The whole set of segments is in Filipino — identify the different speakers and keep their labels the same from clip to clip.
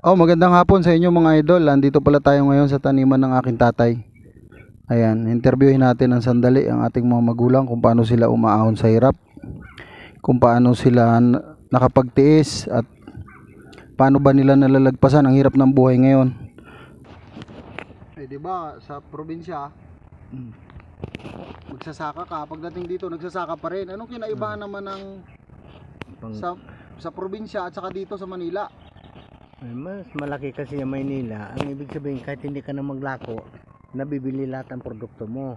Speaker 1: Magandang hapon sa inyo mga idol. Andito pala tayo ngayon sa taniman ng aking tatay. Ayan, interviewin natin ng sandali ang ating mga magulang kung paano sila umaahon sa hirap, kung paano sila nakapagtiis at paano ba nila nalalagpasan ang hirap ng buhay ngayon. Di ba sa probinsya, magsasaka ka, pagdating dito nagsasaka pa rin. Anong kinaibahan naman ng sa probinsya at saka dito sa Manila?
Speaker 2: Mas malaki kasi ang Maynila. Ang ibig sabihin, kahit hindi ka na maglako, nabibili lahat ang produkto mo.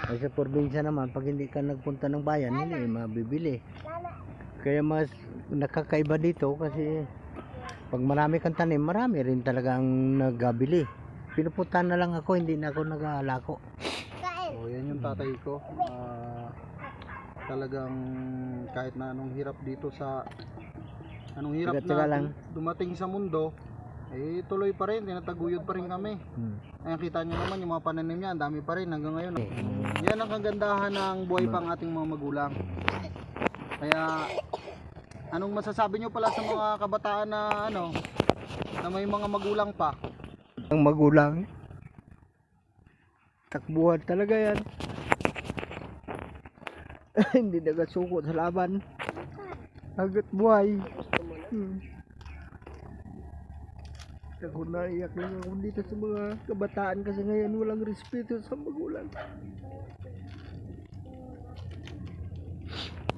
Speaker 2: Ay sa probinsya naman, pag hindi ka nagpunta ng bayan, hindi mabibili. Kaya mas nakakaiba dito kasi pag marami kang tanim, marami rin talaga ang nagabili. Pinupuntahan na lang ako, hindi na ako nag-aalako.
Speaker 1: Yan yung tatay ko. Talagang kahit na anong hirap dito sa hirap na dumating sa mundo, tuloy pa rin, tinataguyod pa rin kami. Ayan, kita nyo naman yung mga pananim niya, ang dami pa rin hanggang ngayon. Yan ang kagandahan ng buhay pang ating mga magulang. Kaya anong masasabi nyo pala sa mga kabataan na na may mga magulang pa?
Speaker 2: Ang magulang, takbuhan talaga yan. Hindi nagasuko sa laban hanggat buhay. Ako naiyak lang ako dito sa mga kabataan kasi ngayon walang respeto sa magulang.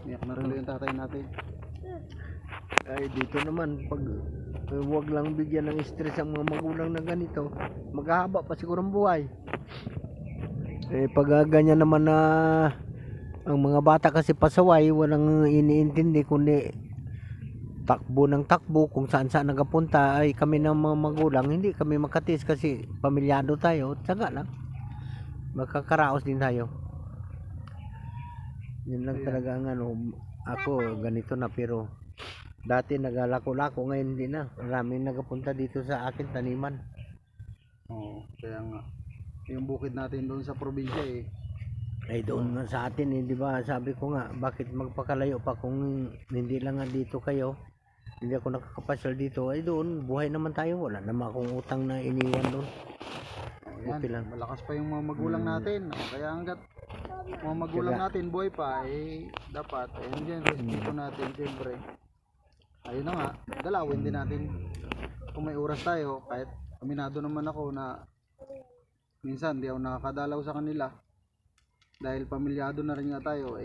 Speaker 1: Iyak na tuloy yung tatay natin.
Speaker 2: Ay dito naman pag huwag lang bigyan ng stress ang mga magulang na ganito, maghahaba pa siguro ang buhay. Pag ganyan naman na ang mga bata kasi pasaway, walang iniintindi kundi takbo ng takbo kung saan saan nagapunta. Ay kami ng mga magulang hindi kami makatis kasi pamilyado tayo, tsaga lang makakaraos din tayo. Yun lang talaga ang ako ganito na, pero dati nagalako-lako, ngayon hindi na. Maraming nagapunta dito sa akin taniman.
Speaker 1: Kaya nga yung bukid natin doon sa probinsya
Speaker 2: ay doon nga sa atin di ba, sabi ko nga bakit magpakalayo pa kung hindi lang nga dito kayo, hindi ako nakakapasyal dito. Ay doon buhay naman tayo, wala naman akong utang na iniwan doon.
Speaker 1: Okay lang, malakas pa yung mga magulang natin. Kaya hanggat mga magulang natin buhay pa, dapat ayun, respeto natin siyempre. Ayun na nga, dalawin din natin kung may oras tayo. Kahit aminado naman ako na minsan di ako nakakadalaw sa kanila dahil pamilyado na rin nga tayo.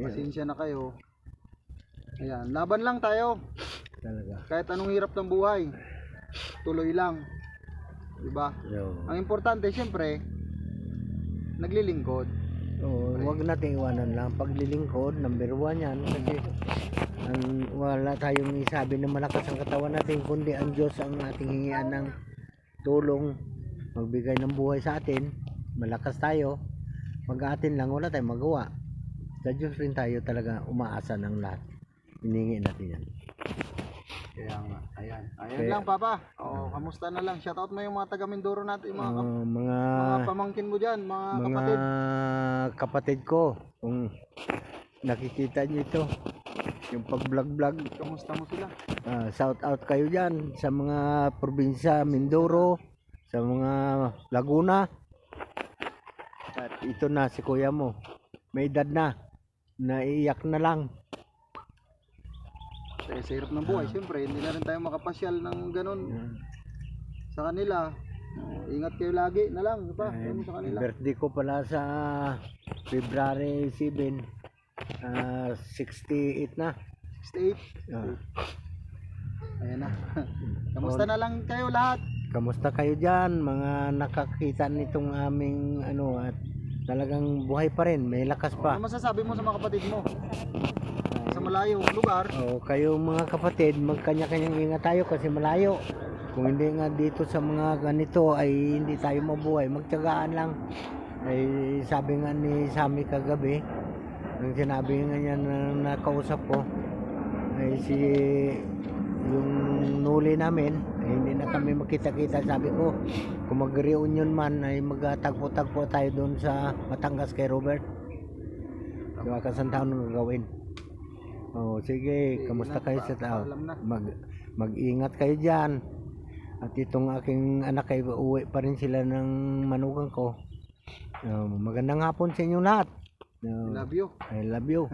Speaker 1: Pasensya na kayo. Ayan, laban lang tayo
Speaker 2: talaga.
Speaker 1: Kahit anong hirap ng buhay, tuloy lang, diba? Ang importante siyempre naglilingkod.
Speaker 2: Huwag natin iwanan lang paglilingkod, number 1 yan. Kasi wala tayong isabi na malakas ang katawan natin, kundi ang Diyos ang ating hingian ng tulong, magbigay ng buhay sa atin. Malakas tayo, mag-atin lang, wala tayong magawa. Sa Diyos rin tayo talaga umaasa ng lahat. Hiningi natin yan.
Speaker 1: Kaya nga, ayan lang Papa. Kamusta na lang? Shoutout mo yung mga taga Mindoro natin, mga pamangkin mo dyan, mga kapatid.
Speaker 2: Kapatid ko, kung nakikita nyo ito, yung pag-vlog,
Speaker 1: kamusta mo sila?
Speaker 2: Shout out kayo dyan sa mga probinsya Mindoro, sa mga Laguna. At ito na si kuya mo, may edad na, naiiyak na lang.
Speaker 1: Sa hirap ng buhay, siyempre hindi na rin tayo makapasyal ng ganun sa kanila. Ingat kayo lagi na lang, diba? Sa kanila.
Speaker 2: Birthday ko pala sa February 7, 68 na.
Speaker 1: 68? Ayan na. Kamusta na lang kayo lahat?
Speaker 2: Kamusta kayo dyan, mga nakakita nitong aming at talagang buhay pa rin, may lakas pa.
Speaker 1: Ano masasabi mo sa mga kapatid mo sa malayong lugar?
Speaker 2: Kayo mga kapatid, magkanya-kanyang ingat tayo kasi malayo. Kung hindi nga dito sa mga ganito ay hindi tayo mabuhay, magtiyagaan lang. Ay sabi nga ni Sammy kagabi, nang sinabi nga niya na nakausap ko, ay yung nuli namin ay hindi na kami makita-kita. Sabi ko kung mag-reunion man ay magtagpo-tagpo tayo doon sa Batangas kay Robert. Diba, kasang taon nang gagawin. Oh, sige,
Speaker 1: Sige
Speaker 2: kamusta
Speaker 1: na,
Speaker 2: kayo sa tao?
Speaker 1: paalam na.
Speaker 2: Mag-ingat kayo diyan. At itong aking anak ay uuwi pa rin sila ng manugang ko. Magandang hapon sa inyo lahat.
Speaker 1: Love you.
Speaker 2: I love you.